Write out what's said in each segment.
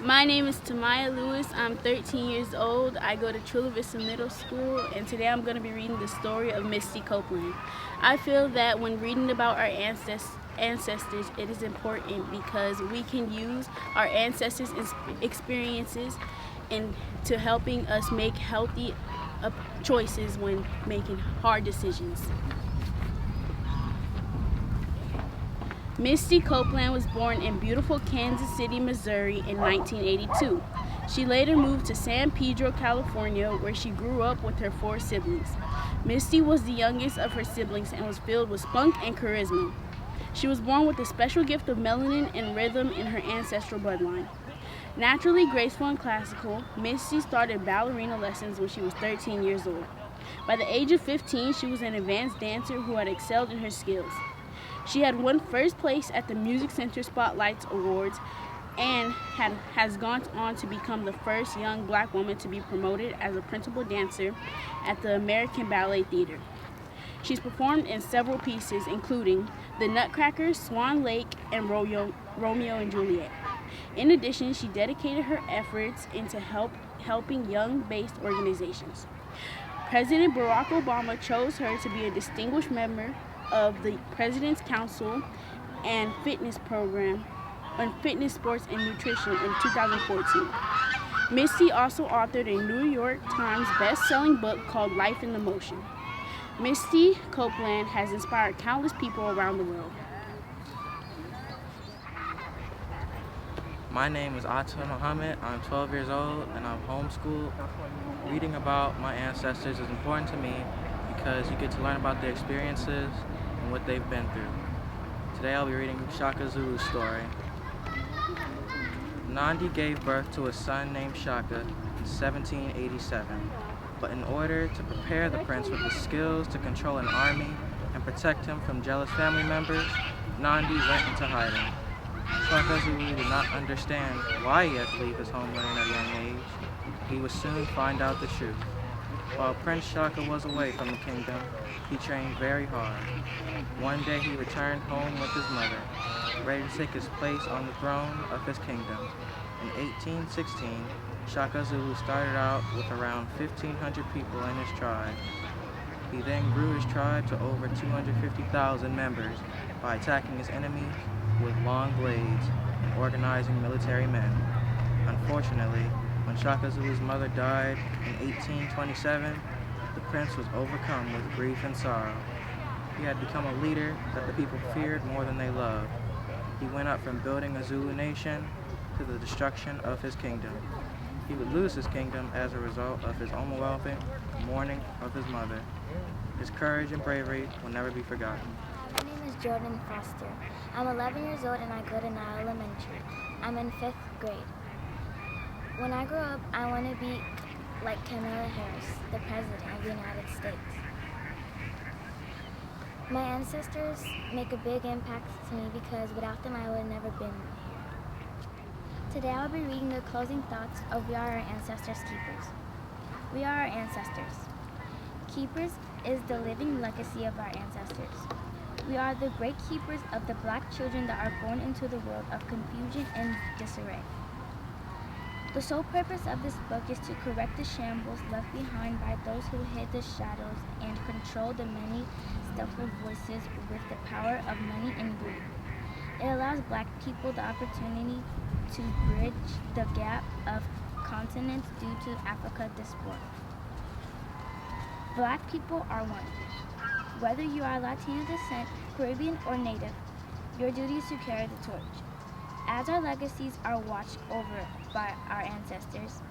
My name is Tamaya Lewis. I'm 13 years old. I go to Chula Vista Middle School, and today I'm going to be reading the story of Misty Copeland. I feel that when reading about our ancestors, it is important because we can use our ancestors' experiences to helping us make healthy choices when making hard decisions. Misty Copeland was born in beautiful Kansas City, Missouri in 1982. She later moved to San Pedro, California, where she grew up with her 4 siblings. Misty was the youngest of her siblings and was filled with spunk and charisma. She was born with a special gift of melanin and rhythm in her ancestral bloodline. Naturally graceful and classical, Misty started ballerina lessons when she was 13 years old. By the age of 15, she was an advanced dancer who had excelled in her skills. She had won first place at the Music Center Spotlights Awards and has gone on to become the first young black woman to be promoted as a principal dancer at the American Ballet Theater. She's performed in several pieces, including The Nutcracker, Swan Lake, and Romeo and Juliet. In addition, she dedicated her efforts into helping young-based organizations. President Barack Obama chose her to be a distinguished member of the President's Council and Fitness Program on Fitness, Sports, and Nutrition in 2014. Misty also authored a New York Times best-selling book called Life in the Motion. Misty Copeland has inspired countless people around the world. My name is Atul Muhammad. I'm 12 years old and I'm homeschooled. Reading about my ancestors is important to me because you get to learn about their experiences and what they've been through. Today I'll be reading Shaka Zulu's story. Nandi gave birth to a son named Shaka in 1787, but in order to prepare the prince with the skills to control an army and protect him from jealous family members, Nandi went into hiding. Shaka Zulu did not understand why he had to leave his homeland at a young age. He would soon find out the truth. While Prince Shaka was away from the kingdom, he trained very hard. One day he returned home with his mother, ready to take his place on the throne of his kingdom. In 1816, Shaka Zulu started out with around 1,500 people in his tribe. He then grew his tribe to over 250,000 members by attacking his enemies with long blades and organizing military men. Unfortunately, when Shaka Zulu's mother died in 1827, the prince was overcome with grief and sorrow. He had become a leader that the people feared more than they loved. He went up from building a Zulu nation to the destruction of his kingdom. He would lose his kingdom as a result of his overwhelming mourning of his mother. His courage and bravery will never be forgotten. My name is Jordan Foster. I'm 11 years old and I go to Nye Elementary. I'm in 5th grade. When I grow up, I want to be like Kamala Harris, the President of the United States. My ancestors make a big impact to me because without them I would have never been here. Today I'll be reading the closing thoughts of We Are Our Ancestors' Keepers. We are our ancestors. Keepers is the living legacy of our ancestors. We are the great keepers of the black children that are born into the world of confusion and disarray. The sole purpose of this book is to correct the shambles left behind by those who hid the shadows and control the many stealthful voices with the power of money and greed. It allows black people the opportunity to bridge the gap of continents due to Africa's diaspora. Black people are one. Whether you are Latino descent, Caribbean, or Native, your duty is to carry the torch. As our legacies are watched over by our ancestors,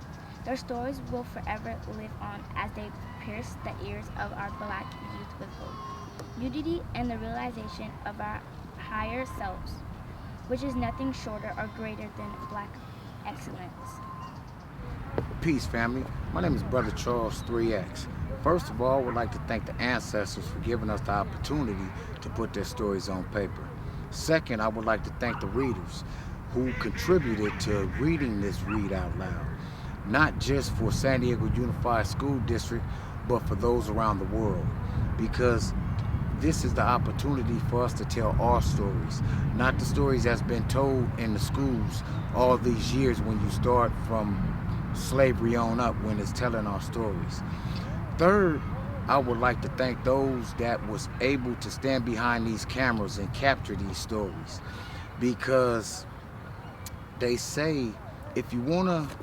their stories will forever live on as they pierce the ears of our black youth with hope, unity, and the realization of our higher selves, which is nothing shorter or greater than black excellence. Peace, family. My name is Brother Charles 3X. First of all, I would like to thank the ancestors for giving us the opportunity to put their stories on paper. Second, I would like to thank the readers who contributed to reading this Read Out Loud, not just for San Diego Unified School District, but for those around the world, because this is the opportunity for us to tell our stories, not the stories that's been told in the schools all these years when you start from slavery on up, when it's telling our stories. Third, I would like to thank those that was able to stand behind these cameras and capture these stories, because they say if you want to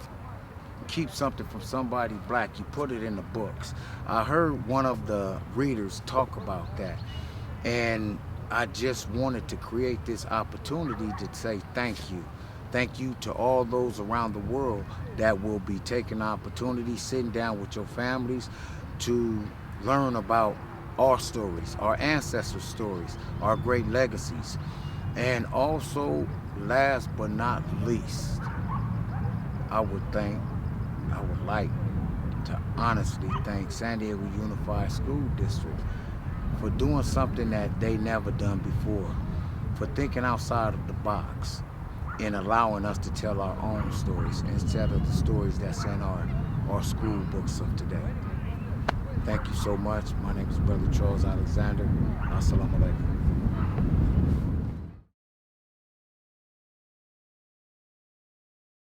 keep something from somebody black, you put it in the books. I heard one of the readers talk about that, and I just wanted to create this opportunity to say thank you. Thank you to all those around the world that will be taking the opportunity, sitting down with your families to learn about our stories, our ancestors' stories, our great legacies. And also, last but not least, I would like to honestly thank San Diego Unified School District for doing something that they never done before, for thinking outside of the box and allowing us to tell our own stories instead of the stories that's in our school books of today. Thank you so much. My name is Brother Charles Alexander. Assalamu alaikum.